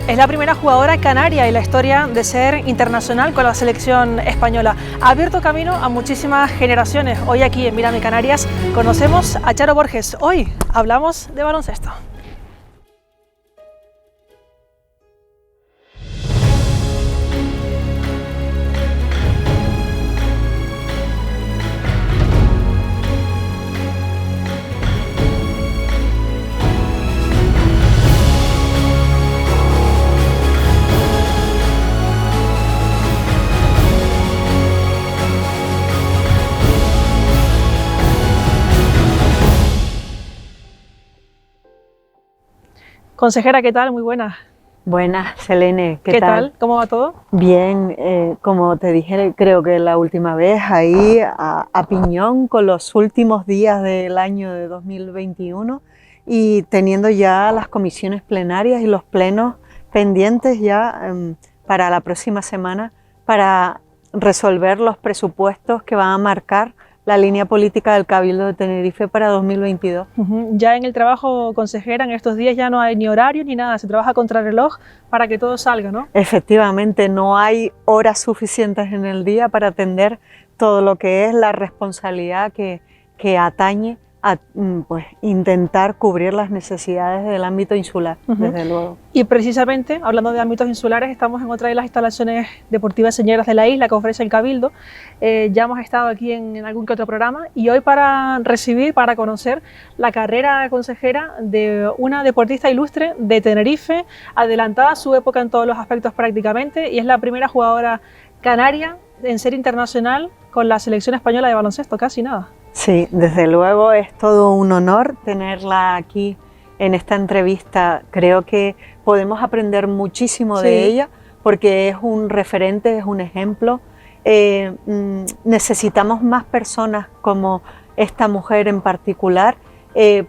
Es la primera jugadora canaria en la historia de ser internacional con la selección española. Ha abierto camino a muchísimas generaciones. Hoy aquí en Mírame Canarias conocemos a Charo Borges. Hoy hablamos de baloncesto. Consejera, ¿qué tal? Muy buenas. Buenas, Selene, ¿Qué tal? ¿Cómo va todo? Bien, como te dije, creo que la última vez, ahí a piñón con los últimos días del año de 2021 y teniendo ya las comisiones plenarias y los plenos pendientes ya para la próxima semana para resolver los presupuestos que van a marcar la línea política del Cabildo de Tenerife para 2022. Ya en el trabajo, consejera, en estos días ya no hay ni horario ni nada, se trabaja contra reloj para que todo salga, ¿no? Efectivamente, no hay horas suficientes en el día para atender todo lo que es la responsabilidad que atañe a pues, intentar cubrir las necesidades del ámbito insular, desde luego. Y precisamente, hablando de ámbitos insulares, estamos en otra de las instalaciones deportivas señeras de la isla que ofrece el Cabildo. Ya hemos estado aquí en algún que otro programa y hoy para recibir, para conocer la carrera consejera de una deportista ilustre de Tenerife, adelantada a su época en todos los aspectos prácticamente, y es la primera jugadora canaria en ser internacional con la selección española de baloncesto, casi nada. Sí, desde luego es todo un honor tenerla aquí en esta entrevista. Creo que podemos aprender muchísimo de ella porque es un referente, es un ejemplo. Necesitamos más personas como esta mujer en particular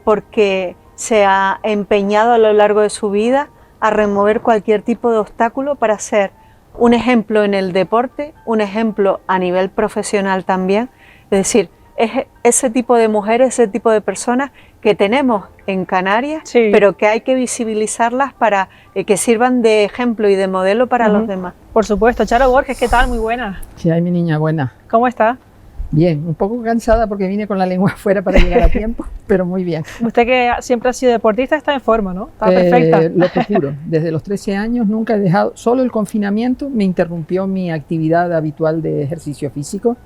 porque se ha empeñado a lo largo de su vida a remover cualquier tipo de obstáculo para ser un ejemplo en el deporte, un ejemplo a nivel profesional también. Es decir, es ese tipo de mujeres, ese tipo de personas que tenemos en Canarias, pero que hay que visibilizarlas para que sirvan de ejemplo y de modelo para los demás. Por supuesto. Charo Borges, ¿qué tal? Muy buena. Sí, ay, mi niña, buena. ¿Cómo está? Bien, un poco cansada porque vine con la lengua afuera para llegar a tiempo, pero muy bien. Usted que siempre ha sido deportista está en forma, ¿no? Está perfecta. Lo procuro. Desde los 13 años nunca he dejado, solo el confinamiento me interrumpió mi actividad habitual de ejercicio físico,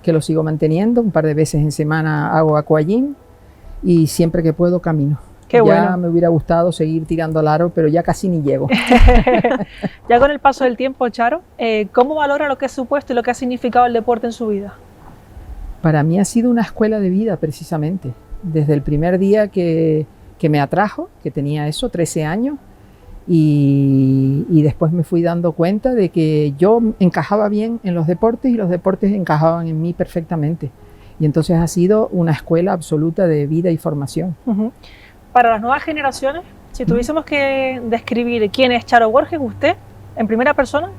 que lo sigo manteniendo. Un par de veces en semana hago aquagym y siempre que puedo camino. Qué ya bueno. Me hubiera gustado seguir tirando al aro, pero ya casi ni llego. Ya con el paso del tiempo, Charo, ¿cómo valora lo que ha supuesto y lo que ha significado el deporte en su vida? Para mí ha sido una escuela de vida, precisamente. Desde el primer día que me atrajo, que tenía 13 años, y después me fui dando cuenta de que yo encajaba bien en los deportes y los deportes encajaban en mí perfectamente. Y entonces ha sido una escuela absoluta de vida y formación. Para las nuevas generaciones, si tuviésemos que describir quién es Charo Borges, usted, en primera persona,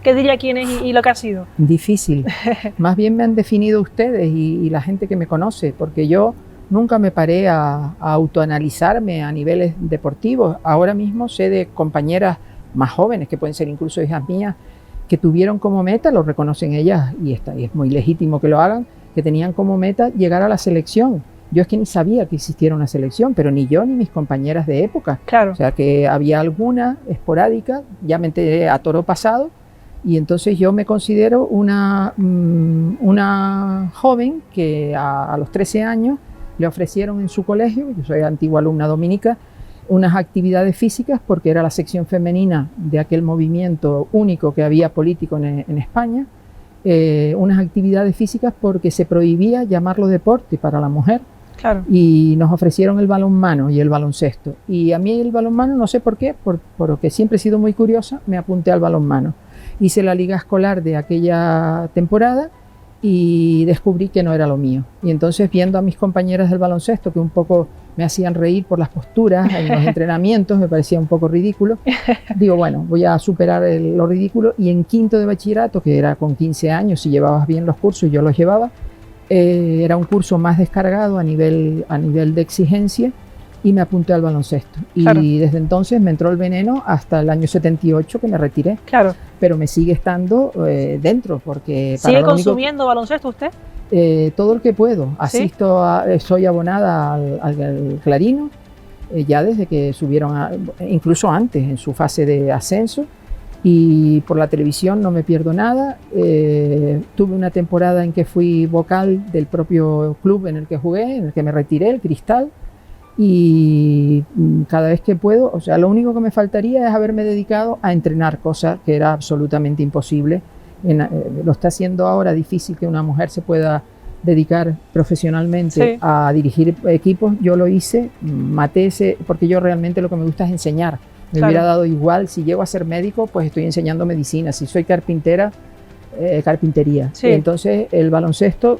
¿qué diría quién es y lo que ha sido? Difícil. Más bien me han definido ustedes y la gente que me conoce, porque yo nunca me paré a autoanalizarme a niveles deportivos. Ahora mismo sé de compañeras más jóvenes, que pueden ser incluso hijas mías, que tuvieron como meta, lo reconocen ellas, y es muy legítimo que lo hagan, que tenían como meta llegar a la selección. Yo es que ni sabía que existiera una selección, pero ni yo ni mis compañeras de época. Claro. O sea que había alguna esporádica, ya me enteré a toro pasado. Y entonces yo me considero una joven que a los 13 años le ofrecieron en su colegio, yo soy antigua alumna dominica, unas actividades físicas porque era la sección femenina de aquel movimiento único que había político en España, unas actividades físicas porque se prohibía llamarlo deporte para la mujer. Claro. Y nos ofrecieron el balonmano y el baloncesto. Y a mí el balonmano, no sé por qué, porque siempre he sido muy curiosa, me apunté al balonmano. Hice la liga escolar de aquella temporada y descubrí que no era lo mío. Y entonces, viendo a mis compañeras del baloncesto que un poco me hacían reír por las posturas en los entrenamientos, me parecía un poco ridículo, digo, bueno, voy a superar lo ridículo. Y en quinto de bachillerato, que era con 15 años, si llevabas bien los cursos, yo los llevaba, era un curso más descargado a nivel de exigencia, y me apunté al baloncesto. Claro. Y desde entonces me entró el veneno hasta el año 78 que me retiré. Claro. Pero me sigue estando dentro porque... ¿Sigue consumiendo baloncesto usted? Todo el que puedo. ¿Sí? Soy abonada al Clarino, ya desde que subieron, incluso antes, en su fase de ascenso. Y por la televisión no me pierdo nada. Tuve una temporada en que fui vocal del propio club en el que jugué, en el que me retiré, el Cristal. Y cada vez que puedo, o sea, lo único que me faltaría es haberme dedicado a entrenar, cosa que era absolutamente imposible. Lo está haciendo ahora difícil que una mujer se pueda dedicar profesionalmente Sí. a dirigir equipos. Yo lo hice, maté ese, porque yo realmente lo que me gusta es enseñar. Me Claro. hubiera dado igual, si llego a ser médico, pues estoy enseñando medicina. Si soy carpintera, carpintería. Sí. Entonces el baloncesto,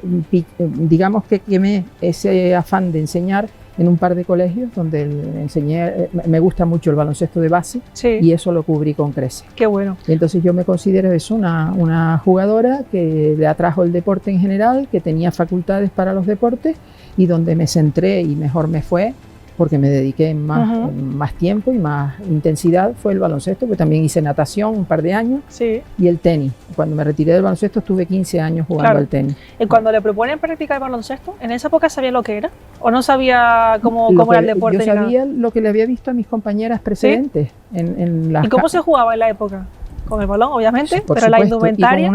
digamos que quemé ese afán de enseñar en un par de colegios donde enseñé, me gusta mucho el baloncesto de base Sí. y eso lo cubrí con creces. Qué bueno. Y entonces yo me considero eso, una jugadora que le atrajo el deporte en general, que tenía facultades para los deportes y donde me centré y mejor me fue, porque me dediqué más tiempo y más intensidad, fue el baloncesto, porque también hice natación un par de años Sí. y el tenis. Cuando me retiré del baloncesto estuve 15 años jugando Claro. al tenis. Y cuando le proponen practicar baloncesto, ¿en esa época sabía lo que era? ¿O no sabía cómo Lo era que- el deporte? Yo ni nada? sabía lo que le había visto a mis compañeras precedentes en las ¿Y cómo se jugaba en la época? Con el balón, obviamente, Por pero la supuesto, indumentaria. y con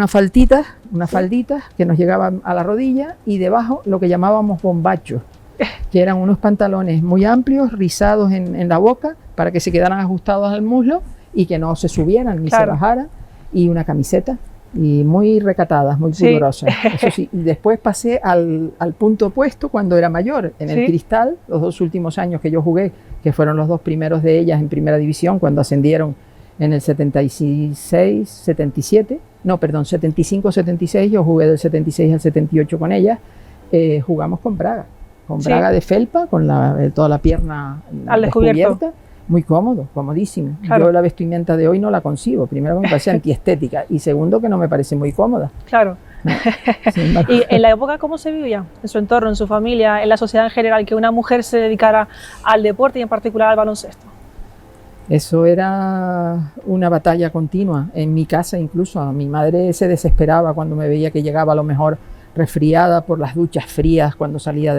unas falditas que nos llegaban a la rodilla y debajo lo que llamábamos bombachos, que eran unos pantalones muy amplios, rizados en la boca para que se quedaran ajustados al muslo y que no se subieran ni se Claro. bajaran, y una camiseta y muy recatadas, muy Sí. pudorosas. Eso sí, y después pasé al punto opuesto cuando era mayor, en el Sí. Cristal, los 2 últimos años que yo jugué, que fueron los 2 primeros de ellas en primera división cuando ascendieron en el 76, 77, no, perdón, 75-76, yo jugué del 76 al 78 con ellas, jugamos con braga Sí. de felpa, con toda la pierna Al descubierto. descubierta, muy cómodo, comodísimo. Claro. Yo la vestimenta de hoy no la concibo, primero que me parece antiestética y segundo que no me parece muy cómoda. Claro. Sin embargo, ¿Y en la época cómo se vivía? En su entorno, en su familia, en la sociedad en general, que una mujer se dedicara al deporte y en particular al baloncesto. eso era una batalla continua. En mi casa incluso, mi madre se desesperaba cuando me veía que llegaba a lo mejor resfriada por las duchas frías cuando salía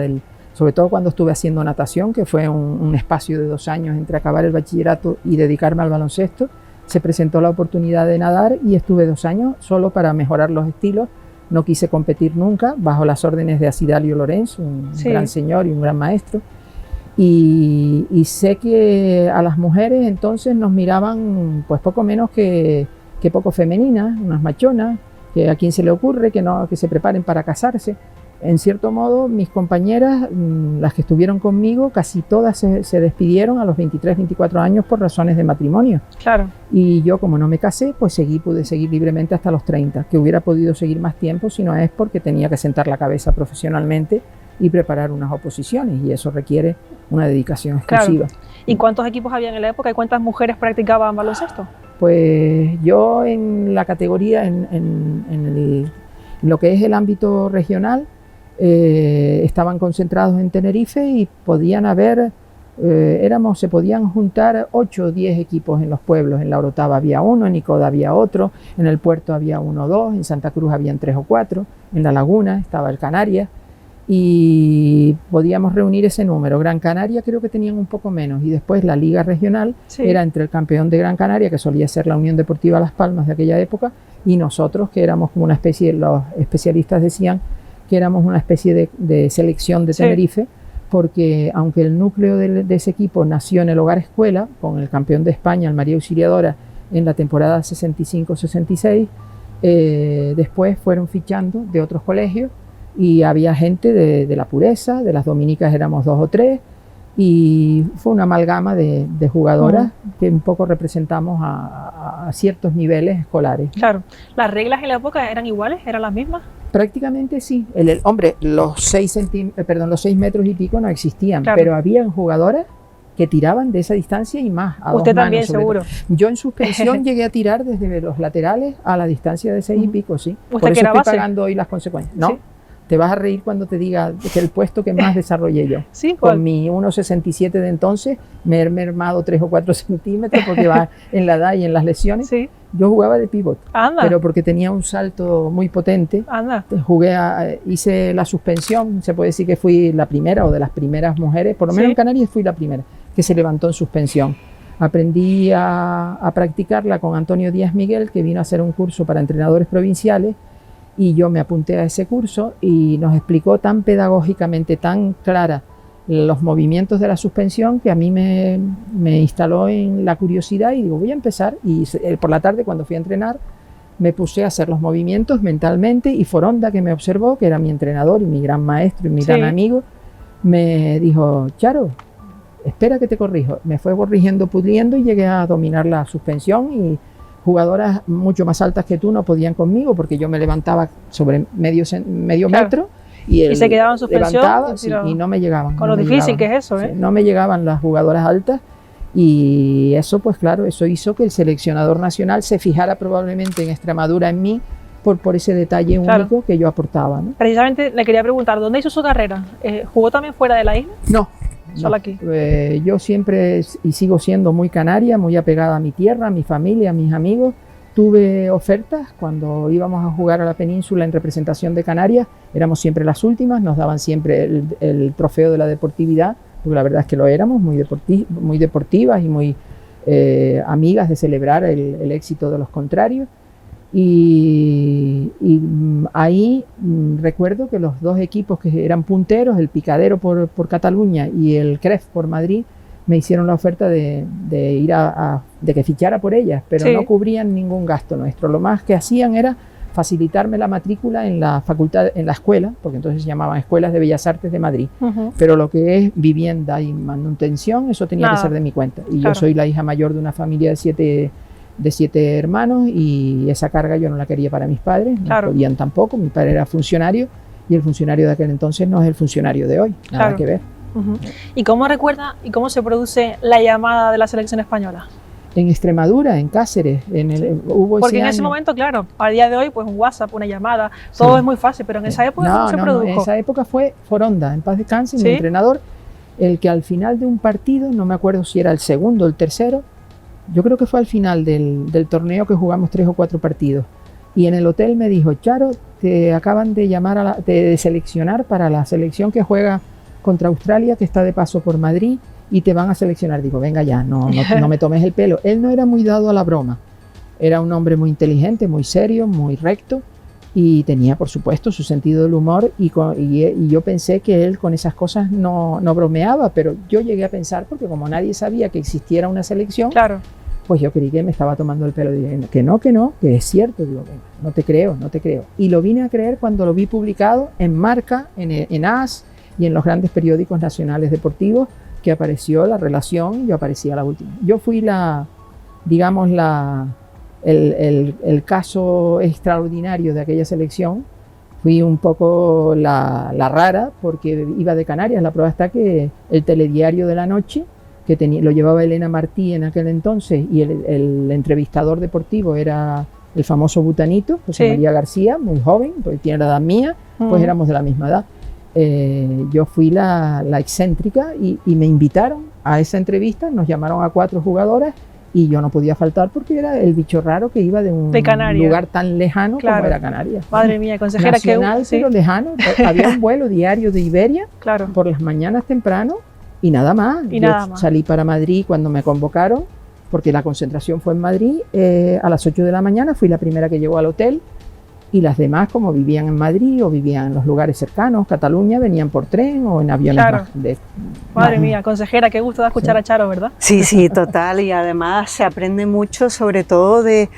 sobre todo cuando estuve haciendo natación, que fue un espacio de 2 años entre acabar el bachillerato y dedicarme al baloncesto. Se presentó la oportunidad de nadar y estuve 2 años solo para mejorar los estilos. No quise competir nunca, bajo las órdenes de Asidalio Lorenzo, un Sí. gran señor y un gran maestro. Y sé que a las mujeres entonces nos miraban pues poco menos que poco femeninas, unas machonas, que a quién se le ocurre que se preparen para casarse. En cierto modo, mis compañeras, las que estuvieron conmigo, casi todas se despidieron a los 23, 24 años por razones de matrimonio. Claro. Y yo, como no me casé, pues pude seguir libremente hasta los 30, que hubiera podido seguir más tiempo si no es porque tenía que sentar la cabeza profesionalmente y preparar unas oposiciones, y eso requiere una dedicación exclusiva. ¿Y cuántos equipos habían en la época y cuántas mujeres practicaban baloncesto? Pues yo en la categoría, en lo que es el ámbito regional, estaban concentrados en Tenerife y podían haber, se podían juntar 8 o 10 equipos en los pueblos. En La Orotava había uno, en Icoda había otro, en el Puerto había 1 o 2, en Santa Cruz habían 3 o 4, en La Laguna estaba el Canarias, y podíamos reunir ese número. Gran Canaria creo que tenían un poco menos, y después la liga regional Sí. era entre el campeón de Gran Canaria, que solía ser la Unión Deportiva Las Palmas de aquella época, y nosotros, que éramos como una especie, los especialistas decían que éramos una especie de selección de Sí. Tenerife, porque aunque el núcleo de ese equipo nació en el Hogar Escuela, con el campeón de España, el María Auxiliadora, en la temporada 65-66, después fueron fichando de otros colegios, y había gente de La Pureza, de las dominicas éramos 2 o 3, y fue una amalgama de jugadoras que un poco representamos a ciertos niveles escolares. Claro. ¿Las reglas en la época eran iguales? ¿Eran las mismas? Prácticamente sí. Hombre, los 6 metros y pico no existían, Claro. pero habían jugadoras que tiraban de esa distancia y más. A Usted 2 manos, también, sobre seguro. todo. Yo en suspensión llegué a tirar desde los laterales a la distancia de 6 y Ujú. pico, sí. ¿Usted Por que eso era estoy base? pagando hoy las consecuencias. No, Sí. Te vas a reír cuando te diga que el puesto que más desarrollé yo. Sí, ¿cuál? Con mi 1,67 de entonces, me he mermado 3 o 4 centímetros porque va en la edad y en las lesiones. Sí. Yo jugaba de pívot, Anda. pero porque tenía un salto muy potente. Anda. Hice la suspensión, se puede decir que fui la primera o de las primeras mujeres, por lo menos Sí. en Canarias fui la primera que se levantó en suspensión. Aprendí a practicarla con Antonio Díaz Miguel, que vino a hacer un curso para entrenadores provinciales, y yo me apunté a ese curso y nos explicó tan pedagógicamente, tan clara los movimientos de la suspensión, que a mí me instaló en la curiosidad y digo, voy a empezar. Y por la tarde, cuando fui a entrenar, me puse a hacer los movimientos mentalmente, y Foronda, que me observó, que era mi entrenador y mi gran maestro y mi gran amigo, me dijo, Charo, espera que te corrijo. Me fue corrigiendo, puliendo, y llegué a dominar la suspensión, y jugadoras mucho más altas que tú no podían conmigo porque yo me levantaba sobre medio Claro. metro y él se quedaba en suspensión levantaba, sí, y no me llegaban. Con no lo me difícil llegaban. que es eso, ¿eh? Sí, no me llegaban las jugadoras altas, y eso, pues claro, eso hizo que el seleccionador nacional se fijara probablemente en Extremadura en mí por ese detalle único que yo aportaba, ¿no? Precisamente le quería preguntar, ¿dónde hizo su carrera? ¿Jugó también fuera de la isla? No. Solo aquí. Yo siempre y sigo siendo muy canaria, muy apegada a mi tierra, a mi familia, a mis amigos. Tuve ofertas cuando íbamos a jugar a la península en representación de Canarias, éramos siempre las últimas, nos daban siempre el trofeo de la deportividad, porque la verdad es que lo éramos, muy deportivas y muy amigas de celebrar el éxito de los contrarios. Y ahí recuerdo que los dos equipos que eran punteros, el Picadero por Cataluña y el CREF por Madrid, me hicieron la oferta de ir de que fichara por ellas, pero no cubrían ningún gasto nuestro. Lo más que hacían era facilitarme la matrícula en la facultad, en la escuela, porque entonces se llamaban Escuelas de Bellas Artes de Madrid. Pero lo que es vivienda y manutención, eso tenía que ser de mi cuenta. Y yo soy la hija mayor de una familia de siete hermanos, y esa carga yo no la quería para mis padres, no podían tampoco. Mi padre era funcionario, y el funcionario de aquel entonces no es el funcionario de hoy, nada que ver. ¿Y cómo recuerda y cómo se produce la llamada de la selección española? En Extremadura, en Cáceres, porque en ese momento, claro, a día de hoy, pues un WhatsApp, una llamada, todo es muy fácil, pero en esa época, ¿cómo se produjo? En esa época fue Foronda, en paz descanse, mi entrenador, el que al final de un partido, no me acuerdo si era el segundo o el tercero, yo creo que fue al final del torneo, que jugamos 3 o 4 partidos, y en el hotel me dijo, Charo, te acaban de llamar de seleccionar para la selección que juega contra Australia, que está de paso por Madrid, y te van a seleccionar. Digo, venga ya, no me tomes el pelo. Él no era muy dado a la broma, era un hombre muy inteligente, muy serio, muy recto, y tenía, por supuesto, su sentido del humor, y yo pensé que él con esas cosas no bromeaba, pero yo llegué a pensar, porque como nadie sabía que existiera una selección, pues yo creí que me estaba tomando el pelo. Dije, que no, que es cierto. Digo, venga, no te creo. Y lo vine a creer cuando lo vi publicado en Marca, en AS y en los grandes periódicos nacionales deportivos, que apareció la relación, y yo aparecía la última. Yo fui el caso extraordinario de aquella selección. Fui un poco la rara, porque iba de Canarias. La prueba está que el telediario de la noche, que lo llevaba Elena Martí en aquel entonces, y el entrevistador deportivo era el famoso Butanito, José María García, muy joven, porque tiene la edad mía, pues éramos de la misma edad. Yo fui la excéntrica, y me invitaron a esa entrevista. Nos llamaron a 4 jugadoras, y yo no podía faltar porque era el bicho raro que iba de un lugar tan lejano como era Canarias. Madre mía, consejera, nacional, pero lejano. Había un vuelo diario de Iberia por las mañanas temprano, y nada más. Salí para Madrid cuando me convocaron, porque la concentración fue en Madrid, a las 8 de la mañana. Fui la primera que llegó al hotel, y las demás, como vivían en Madrid o vivían en los lugares cercanos, Cataluña, venían por tren o en aviones. Madre mía, consejera, qué gusto de escuchar a Charo, ¿verdad? Sí, total, y además se aprende mucho, sobre todo de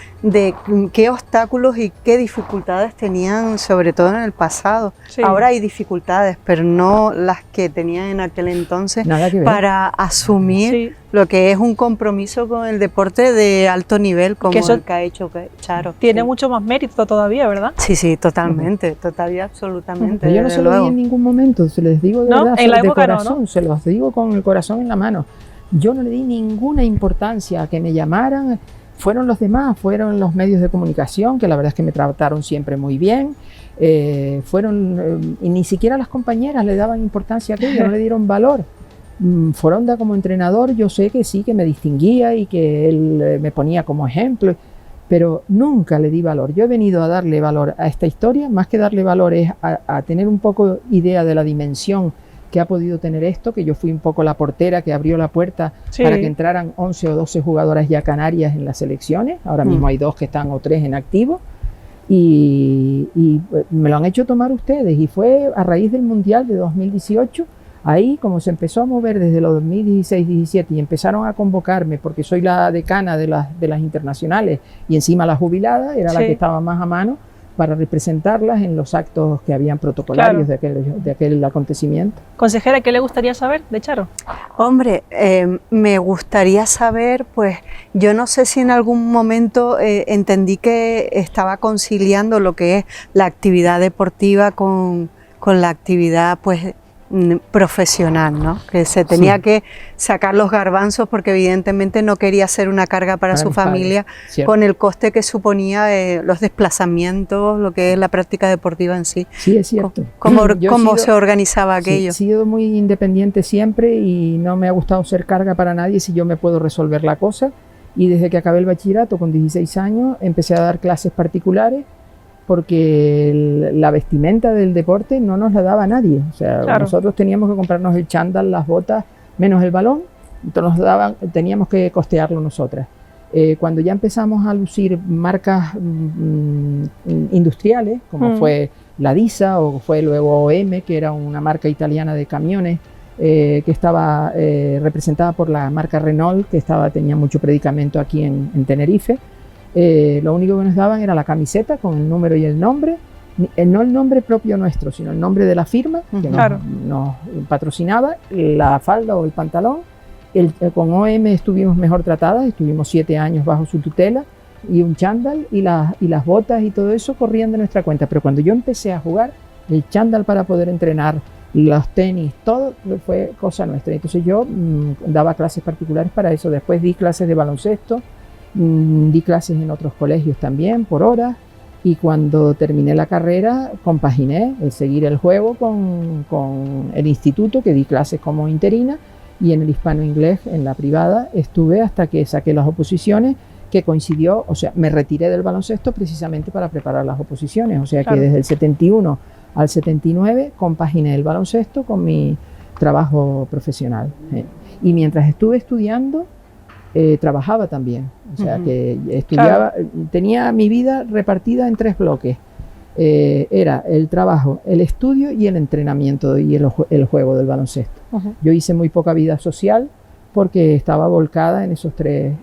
qué obstáculos y qué dificultades tenían, sobre todo en el pasado. Ahora hay dificultades, pero no las que tenían en aquel entonces, para asumir lo que es un compromiso con el deporte de alto nivel, como el que ha hecho Charo. Tiene mucho más mérito todavía, ¿verdad? Sí, totalmente, total y absolutamente. Yo no se lo di en ningún momento, se les digo de verdad, en la de época corazón, se los digo con el corazón en la mano. Yo no le di ninguna importancia a que me llamaran. fueron los demás, fueron los medios de comunicación, que la verdad es que me trataron siempre muy bien. Y ni siquiera las compañeras le daban importancia a aquello, no le dieron valor. Foronda como entrenador, yo sé que sí, que me distinguía y que él me ponía como ejemplo, pero nunca le di valor. Yo he venido a darle valor a esta historia, más que darle valor es a tener un poco idea de la dimensión que ha podido tener esto, que yo fui un poco la portera que abrió la puerta para que entraran 11 o 12 jugadoras ya canarias en las selecciones. Ahora mismo hay 2 que están o 3 en activo. Y me lo han hecho tomar ustedes, y fue a raíz del Mundial de 2018, ahí como se empezó a mover desde los 2016-17 y empezaron a convocarme, porque soy la decana de las internacionales y encima la jubilada, era la que estaba más a mano para representarlas en los actos que habían protocolarios de aquel acontecimiento. Consejera, ¿qué le gustaría saber de Charo? Hombre, me gustaría saber, pues yo no sé si en algún momento entendí que estaba conciliando lo que es la actividad deportiva con la actividad pues profesional, ¿no? Que se tenía que sacar los garbanzos porque evidentemente no quería ser una carga para su familia, con el coste que suponía los desplazamientos, lo que es la práctica deportiva en sí. Sí, es cierto. ¿Cómo se organizaba aquello? He sido muy independiente siempre y no me ha gustado ser carga para nadie si yo me puedo resolver la cosa, y desde que acabé el bachillerato con 16 años empecé a dar clases particulares, porque la vestimenta del deporte no nos la daba nadie. O sea, nosotros teníamos que comprarnos el chándal, las botas, menos el balón, entonces teníamos que costearlo nosotras. Cuando ya empezamos a lucir marcas industriales, como fue la Disa o fue luego OM, que era una marca italiana de camiones, que estaba representada por la marca Renault, que tenía mucho predicamento aquí en Tenerife. Lo único que nos daban era la camiseta con el número y el nombre, no el nombre propio nuestro, sino el nombre de la firma que nos patrocinaba, la falda o el pantalón. Con OM estuvimos mejor tratadas, estuvimos 7 años bajo su tutela, y un chándal y las botas y todo eso corrían de nuestra cuenta. Pero cuando yo empecé a jugar, el chándal para poder entrenar, los tenis, todo fue cosa nuestra. Entonces yo daba clases particulares para eso. Después di clases de baloncesto, di clases en otros colegios también por horas, y cuando terminé la carrera compaginé el seguir el juego con el instituto, que di clases como interina, y en el hispano-inglés en la privada estuve hasta que saqué las oposiciones, que coincidió, o sea, me retiré del baloncesto precisamente para preparar las oposiciones, o sea que desde el 71 al 79 compaginé el baloncesto con mi trabajo profesional. Y mientras estuve estudiando, trabajaba también, o sea que estudiaba, tenía mi vida repartida en 3 bloques. Era el trabajo, el estudio y el entrenamiento y el juego del baloncesto. Yo hice muy poca vida social porque estaba volcada en esos tres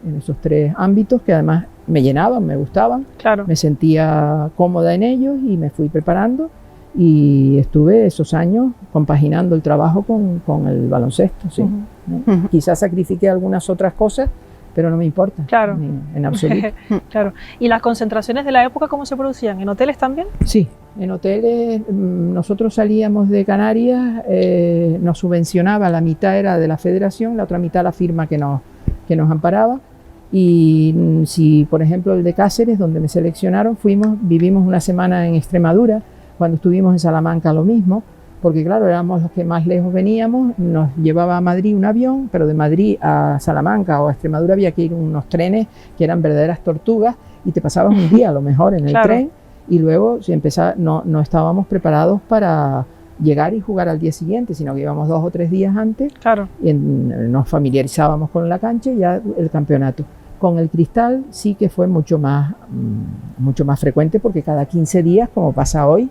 ámbitos, que además me llenaban, me gustaban, me sentía cómoda en ellos y me fui preparando, y estuve esos años compaginando el trabajo con el baloncesto. Quizás sacrifiqué algunas otras cosas, pero no me importa, en absoluto. ¿Y las concentraciones de la época cómo se producían? ¿En hoteles también? Sí, en hoteles. Nosotros salíamos de Canarias, nos subvencionaba, la mitad era de la federación, la otra mitad la firma que nos amparaba. Y si, por ejemplo, el de Cáceres, donde me seleccionaron, vivimos una semana en Extremadura. Cuando estuvimos en Salamanca lo mismo, porque claro, éramos los que más lejos veníamos, nos llevaba a Madrid un avión, pero de Madrid a Salamanca o a Extremadura había que ir unos trenes que eran verdaderas tortugas, y te pasabas un día a lo mejor en el tren, y luego no estábamos preparados para llegar y jugar al día siguiente, sino que íbamos 2 o 3 días antes, y nos familiarizábamos con la cancha y ya el campeonato. Con el Cristal sí que fue mucho más frecuente, porque cada 15 días, como pasa hoy,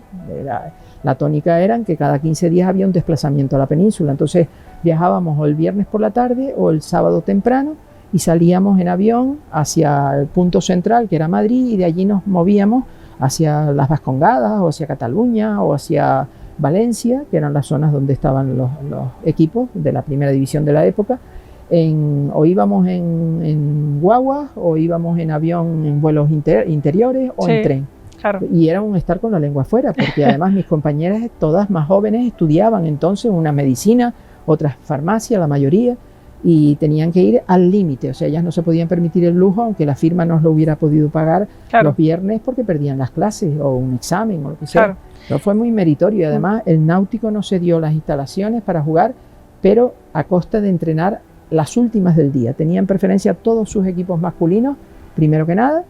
la tónica era que cada 15 días había un desplazamiento a la península. Entonces viajábamos o el viernes por la tarde o el sábado temprano, y salíamos en avión hacia el punto central, que era Madrid, y de allí nos movíamos hacia las Vascongadas o hacia Cataluña o hacia Valencia, que eran las zonas donde estaban los equipos de la primera división de la época. O íbamos en guaguas, o íbamos en avión en vuelos interiores, o en tren. Y era un estar con la lengua afuera, porque además mis compañeras, todas más jóvenes, estudiaban entonces una medicina, otras farmacia, la mayoría, y tenían que ir al límite, o sea, ellas no se podían permitir el lujo, aunque la firma no lo hubiera podido pagar los viernes porque perdían las clases o un examen o lo que sea. Pero fue muy meritorio y además el Náutico no se dio las instalaciones para jugar, pero a costa de entrenar las últimas del día. Tenían preferencia todos sus equipos masculinos, primero que nada,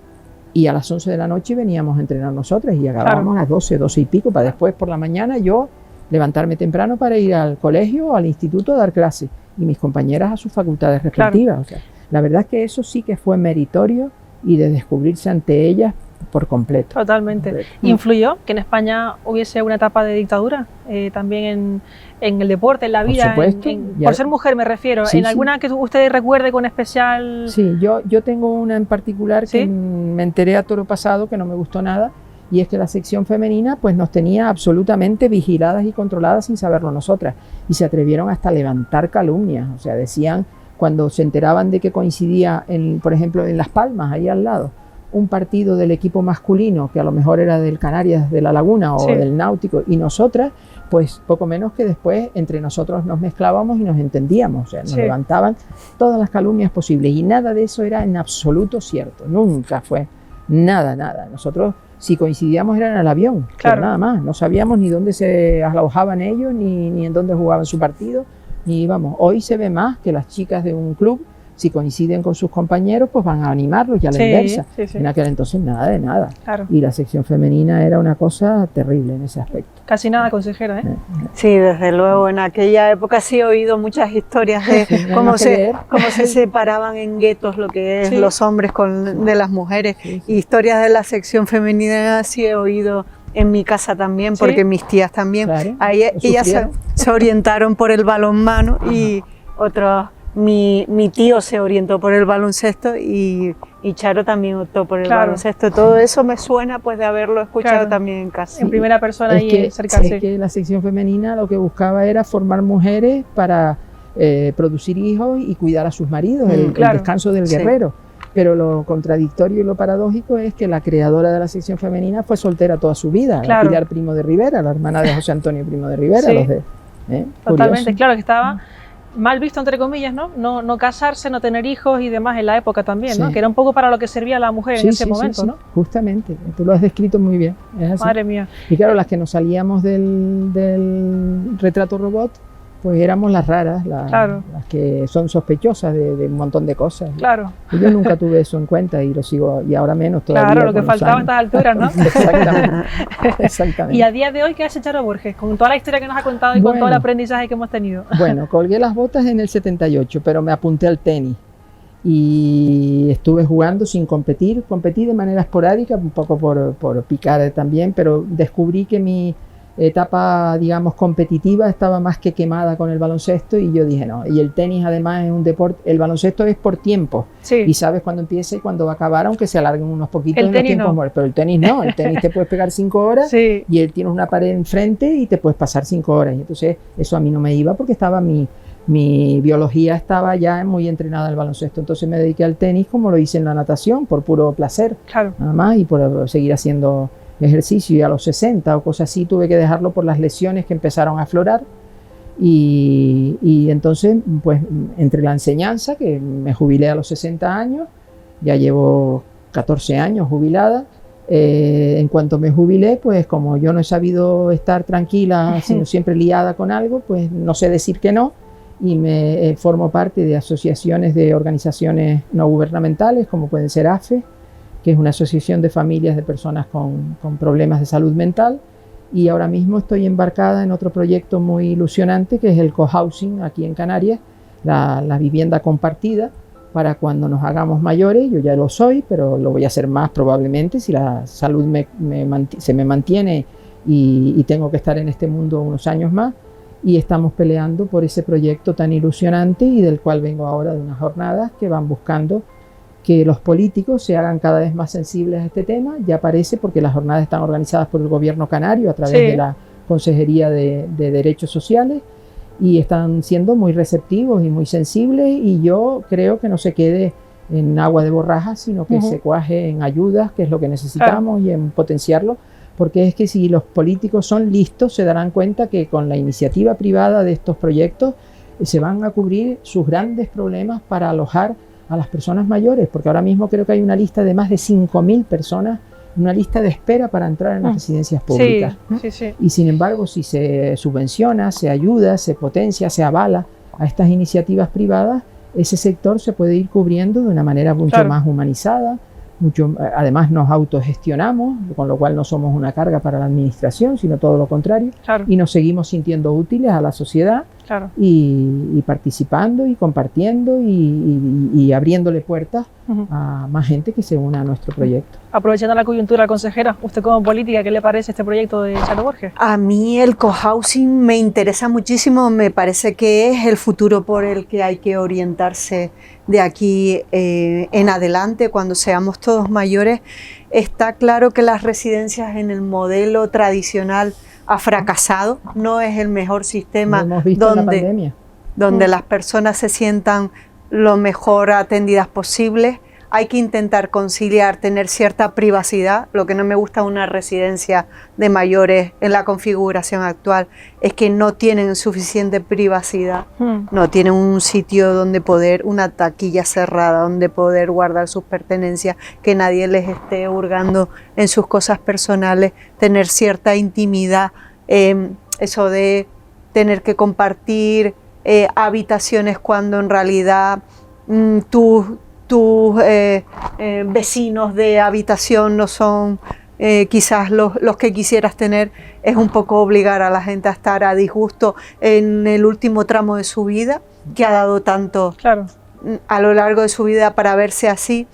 y a las 11 de la noche veníamos a entrenar nosotras y acabábamos a las 12, 12 y pico, para después por la mañana yo levantarme temprano para ir al colegio o al instituto a dar clases y mis compañeras a sus facultades respectivas. O sea, la verdad es que eso sí que fue meritorio y de descubrirse ante ellas por completo. Totalmente. ¿Influyó que en España hubiese una etapa de dictadura también en el deporte, en la vida? Por supuesto. Por ser mujer me refiero. Sí, ¿En alguna que usted recuerde con especial...? Sí, yo tengo una en particular que me enteré a toro pasado, que no me gustó nada, y es que la sección femenina pues nos tenía absolutamente vigiladas y controladas sin saberlo nosotras, y se atrevieron hasta a levantar calumnias. O sea, decían, cuando se enteraban de que coincidía, por ejemplo, en Las Palmas, ahí al lado, un partido del equipo masculino, que a lo mejor era del Canarias de La Laguna o del Náutico, y nosotras, pues poco menos que después entre nosotros nos mezclábamos y nos entendíamos, o sea, nos levantaban todas las calumnias posibles, y nada de eso era en absoluto cierto, nunca fue nada. Nosotros, si coincidíamos, era en el avión, pero nada más, no sabíamos ni dónde se alojaban ellos, ni en dónde jugaban su partido, ni vamos, hoy se ve más que las chicas de un club, si coinciden con sus compañeros, pues van a animarlos y a la inversa. En aquel entonces nada de nada. Y la sección femenina era una cosa terrible en ese aspecto. Casi nada, consejera, ¿eh? Sí, desde luego. En aquella época sí he oído muchas historias de cómo se separaban en guetos lo que es los hombres de las mujeres. Y historias de la sección femenina sí he oído en mi casa también, porque mis tías también. Ahí ellas se orientaron por el balonmano y otros... Mi tío se orientó por el baloncesto y Charo también optó por el baloncesto. Todo eso me suena pues de haberlo escuchado también en casa. En primera persona y cerca. Es que la sección femenina lo que buscaba era formar mujeres para producir hijos y cuidar a sus maridos, el descanso del guerrero. Pero lo contradictorio y lo paradójico es que la creadora de la sección femenina fue soltera toda su vida, la Pilar Primo de Rivera, la hermana de José Antonio Primo de Rivera. Totalmente, curioso. Claro que estaba mal visto, entre comillas, no casarse, no tener hijos y demás en la época también, ¿no? Que era un poco para lo que servía la mujer en ese momento, ¿no? Justamente, tú lo has descrito muy bien. Es así. Madre mía. Y claro, las que nos salíamos del retrato robot, pues éramos las raras, las que son sospechosas de un montón de cosas. Y yo nunca tuve eso en cuenta y lo sigo, y ahora menos todavía. Claro, lo que faltaba a estas alturas, ¿no? Exactamente. Y a día de hoy, ¿qué hace Charo Borges? Con toda la historia que nos ha contado y con todo el aprendizaje que hemos tenido. Bueno, colgué las botas en el 78, pero me apunté al tenis. Y estuve jugando sin competir. Competí de manera esporádica, un poco por picar también, pero descubrí que mi etapa, digamos, competitiva estaba más que quemada con el baloncesto y yo dije no. Y el tenis además es un deporte, el baloncesto es por tiempo y sabes cuándo empieza y cuándo va a acabar, aunque se alarguen unos poquitos en los tiempos muertos, pero el tenis no, el tenis te puedes pegar 5 horas y él tienes una pared enfrente y te puedes pasar 5 horas y entonces eso a mí no me iba porque estaba mi biología estaba ya muy entrenada al baloncesto, entonces me dediqué al tenis como lo hice en la natación, por puro placer, nada más, y por seguir haciendo ejercicio, y a los 60 o cosas así tuve que dejarlo por las lesiones que empezaron a aflorar y entonces pues entre la enseñanza, que me jubilé a los 60 años, ya llevo 14 años jubilada, en cuanto me jubilé, pues como yo no he sabido estar tranquila, sino siempre liada con algo, pues no sé decir que no, y me formo parte de asociaciones de organizaciones no gubernamentales, como pueden ser AFE, que es una asociación de familias de personas con problemas de salud mental, y ahora mismo estoy embarcada en otro proyecto muy ilusionante, que es el cohousing aquí en Canarias, la vivienda compartida, para cuando nos hagamos mayores. Yo ya lo soy, pero lo voy a hacer más probablemente, si la salud se me mantiene y tengo que estar en este mundo unos años más, y estamos peleando por ese proyecto tan ilusionante y del cual vengo ahora de unas jornadas que van buscando que los políticos se hagan cada vez más sensibles a este tema. Ya parece, porque las jornadas están organizadas por el gobierno canario a través de la Consejería de Derechos Sociales y están siendo muy receptivos y muy sensibles, y yo creo que no se quede en agua de borrajas, sino que se cuaje en ayudas, que es lo que necesitamos, y en potenciarlo, porque es que si los políticos son listos se darán cuenta que con la iniciativa privada de estos proyectos se van a cubrir sus grandes problemas para alojar a las personas mayores, porque ahora mismo creo que hay una lista de más de 5.000 personas, una lista de espera para entrar en las residencias públicas. Sí. Y sin embargo, si se subvenciona, se ayuda, se potencia, se avala a estas iniciativas privadas, ese sector se puede ir cubriendo de una manera mucho más humanizada. Además nos autogestionamos, con lo cual no somos una carga para la administración, sino todo lo contrario, y nos seguimos sintiendo útiles a la sociedad, y participando y compartiendo y abriéndole puertas a más gente que se una a nuestro proyecto. Aprovechando la coyuntura, consejera, usted como política, ¿qué le parece este proyecto de Charo Borges? A mí el cohousing me interesa muchísimo, me parece que es el futuro por el que hay que orientarse de aquí en adelante, cuando seamos todos mayores. Está claro que las residencias en el modelo tradicional ha fracasado, no es el mejor sistema donde las personas se sientan lo mejor atendidas posible. Hay que intentar conciliar, tener cierta privacidad. Lo que no me gusta de una residencia de mayores en la configuración actual es que no tienen suficiente privacidad, no tienen un sitio donde poder, una taquilla cerrada, donde poder guardar sus pertenencias, que nadie les esté hurgando en sus cosas personales, tener cierta intimidad, eso de tener que compartir habitaciones cuando en realidad tus vecinos de habitación no son quizás los que quisieras tener. Es un poco obligar a la gente a estar a disgusto en el último tramo de su vida, que ha dado tanto a lo largo de su vida para verse así.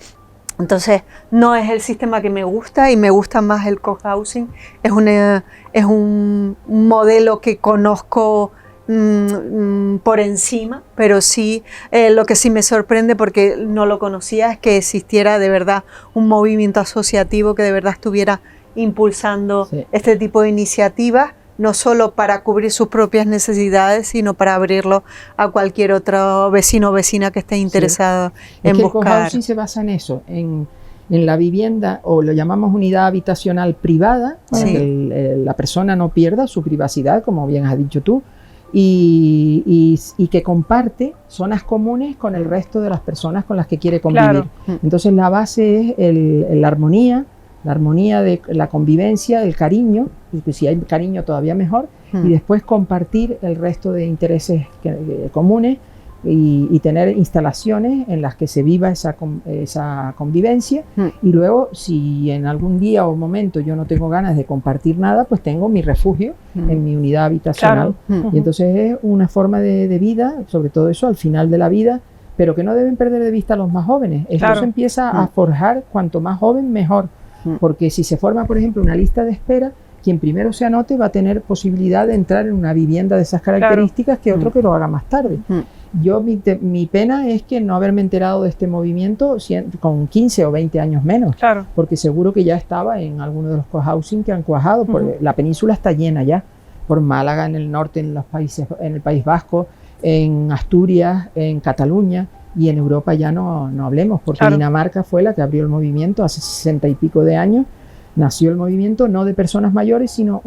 Entonces no es el sistema que me gusta, y me gusta más el cohousing. Es un modelo que conozco por encima, pero sí, lo que sí me sorprende, porque no lo conocía, es que existiera de verdad un movimiento asociativo que de verdad estuviera impulsando este tipo de iniciativas, no solo para cubrir sus propias necesidades, sino para abrirlo a cualquier otro vecino o vecina que esté interesado en buscar. El cohousing se basa en eso, en la vivienda, o lo llamamos unidad habitacional privada, para que la persona no pierda su privacidad, como bien has dicho tú, y que comparte zonas comunes con el resto de las personas con las que quiere convivir. Entonces la base es la armonía de la convivencia, el cariño, y si hay cariño todavía mejor, y después compartir el resto de intereses comunes, y tener instalaciones en las que se viva esa convivencia. Y luego, si en algún día o momento yo no tengo ganas de compartir nada, pues tengo mi refugio en mi unidad habitacional. Y entonces es una forma de vida, sobre todo eso al final de la vida, pero que no deben perder de vista a los más jóvenes. Esto se empieza a forjar, cuanto más joven mejor, porque si se forma, por ejemplo, una lista de espera, quien primero se anote va a tener posibilidad de entrar en una vivienda de esas características que otro que lo haga más tarde. Yo, mi pena es que no haberme enterado de este movimiento con 15 o 20 años menos, porque seguro que ya estaba en alguno de los cohousing que han cuajado, porque la península está llena ya, por Málaga, en el norte, en el País Vasco, en Asturias, en Cataluña, y en Europa ya no hablemos, porque Dinamarca fue la que abrió el movimiento hace 60 y pico de años. Nació el movimiento no de personas mayores, sino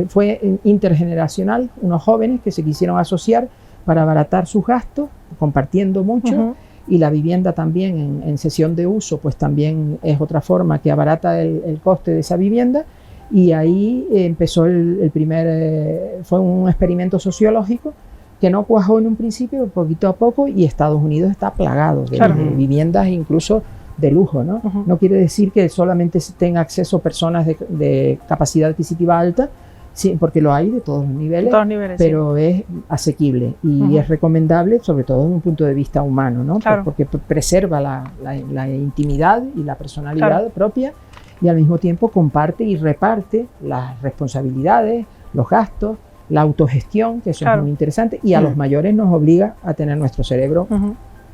fue intergeneracional, unos jóvenes que se quisieron asociar para abaratar sus gastos, compartiendo mucho, y la vivienda también en cesión de uso, pues también es otra forma que abarata el coste de esa vivienda. Y ahí empezó fue un experimento sociológico que no cuajó en un principio, poquito a poco, y Estados Unidos está plagado de viviendas incluso de lujo, ¿no? No quiere decir que solamente tenga acceso personas de capacidad adquisitiva alta, sí, porque lo hay de todos los niveles, pero es asequible y es recomendable, sobre todo desde un punto de vista humano, ¿no? Porque preserva la intimidad y la personalidad propia, y al mismo tiempo comparte y reparte las responsabilidades, los gastos, la autogestión, que eso es muy interesante, y a los mayores nos obliga a tener nuestro cerebro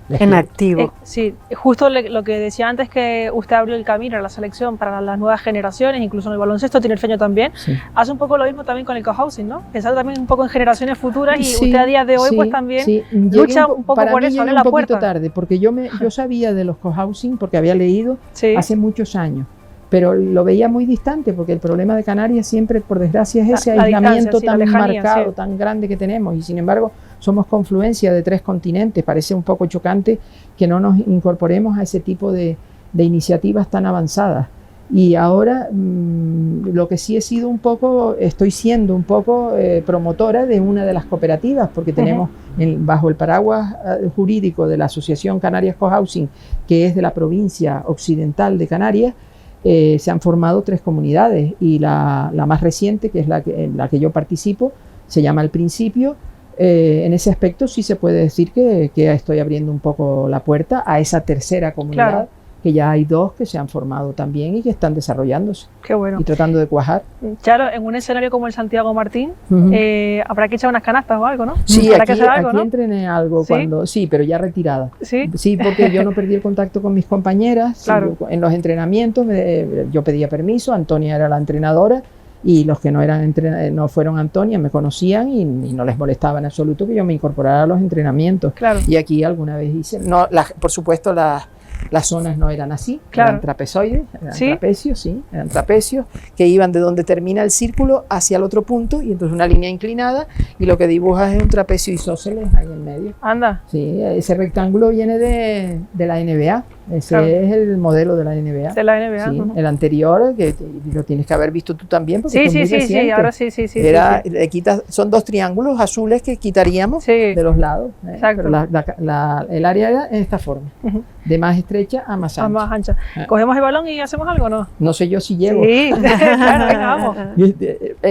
en activo. Sí, justo lo que decía antes, que usted abrió el camino a la selección para las nuevas generaciones, incluso en el baloncesto, tinerfeño también. Hace un poco lo mismo también con el cohousing, ¿no? Pensar también un poco en generaciones futuras, y usted a día de hoy pues también lucha un poco por eso, abre la puerta. Un poquito tarde, porque yo sabía de los cohousing porque había leído hace muchos años, pero lo veía muy distante, porque el problema de Canarias siempre, por desgracia, es ese aislamiento tan marcado, tan grande que tenemos, y sin embargo somos confluencia de 3 continentes, parece un poco chocante que no nos incorporemos a ese tipo de iniciativas tan avanzadas. Y ahora lo que sí estoy siendo un poco promotora de una de las cooperativas, porque tenemos bajo el paraguas jurídico de la Asociación Canarias Cohousing, que es de la provincia occidental de Canarias, se han formado 3 comunidades y la más reciente, que es en la que yo participo, se llama El Principio. En ese aspecto sí se puede decir que estoy abriendo un poco la puerta a esa tercera comunidad. Claro. Que ya hay 2 que se han formado también y que están desarrollándose. Qué bueno. Y tratando de cuajar. Claro, en un escenario como el Santiago Martín, habrá que echar unas canastas o algo, ¿no? Sí, ¿Habrá aquí, que hacer algo, aquí ¿no? entrené algo cuando... Sí, pero ya retirada. Sí. Sí, porque yo no perdí el contacto con mis compañeras. Claro. En los entrenamientos yo pedía permiso, Antonia era la entrenadora y los que no fueron Antonia me conocían y no les molestaba en absoluto que yo me incorporara a los entrenamientos. Claro. Y aquí alguna vez hice... No, por supuesto, las zonas no eran así, claro. Eran trapezoides, eran ¿Sí? trapecios, sí, eran trapecios que iban de donde termina el círculo hacia el otro punto y entonces una línea inclinada y lo que dibujas es un trapecio isósceles ahí en medio. Anda. Sí, ese rectángulo viene de la NBA, ese claro. Es el modelo de la NBA. De la NBA. Sí, el anterior, que lo tienes que haber visto tú también porque es muy reciente. Sí, ahora sí. Le quitas, son 2 triángulos azules que quitaríamos de los lados. Exacto. Pero el área era en esta forma, de más estrecha a más ancha. A más ancha. ¿Cogemos el balón y hacemos algo o no? No sé yo si llego. Sí, claro, venga, vamos.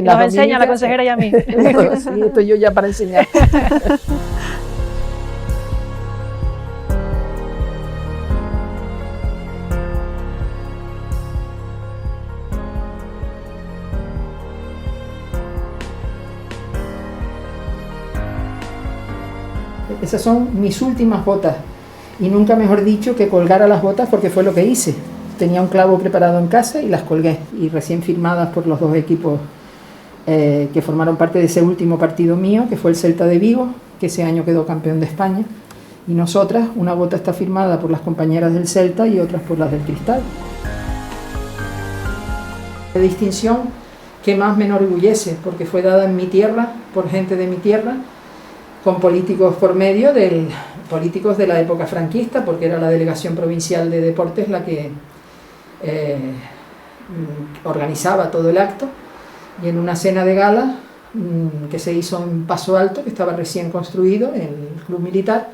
Nos enseña la consejera y a mí. Sí, estoy yo ya para enseñar. Esas son mis últimas botas y nunca mejor dicho que colgara las botas porque fue lo que hice. Tenía un clavo preparado en casa y las colgué y recién firmadas por los 2 equipos que formaron parte de ese último partido mío, que fue el Celta de Vigo, que ese año quedó campeón de España, y nosotras, una bota está firmada por las compañeras del Celta y otras por las del Cristal. La distinción que más me enorgullece porque fue dada en mi tierra, por gente de mi tierra, con políticos por medio, políticos de la época franquista, porque era la Delegación Provincial de Deportes la que organizaba todo el acto, y en una cena de gala que se hizo en Paso Alto, que estaba recién construido, en el Club Militar,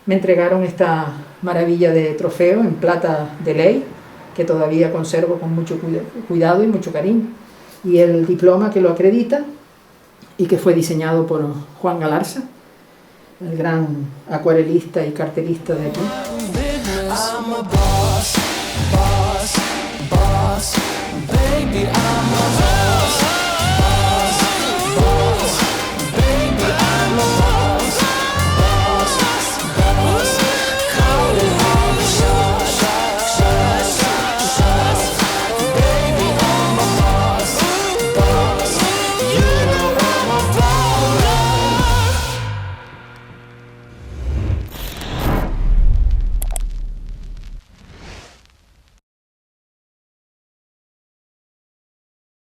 me entregaron esta maravilla de trofeo en plata de ley, que todavía conservo con mucho cuidado y mucho cariño, y el diploma que lo acredita, y que fue diseñado por Juan Galarza, el gran acuarelista y cartelista de aquí. I'm a boss, boss, boss, baby.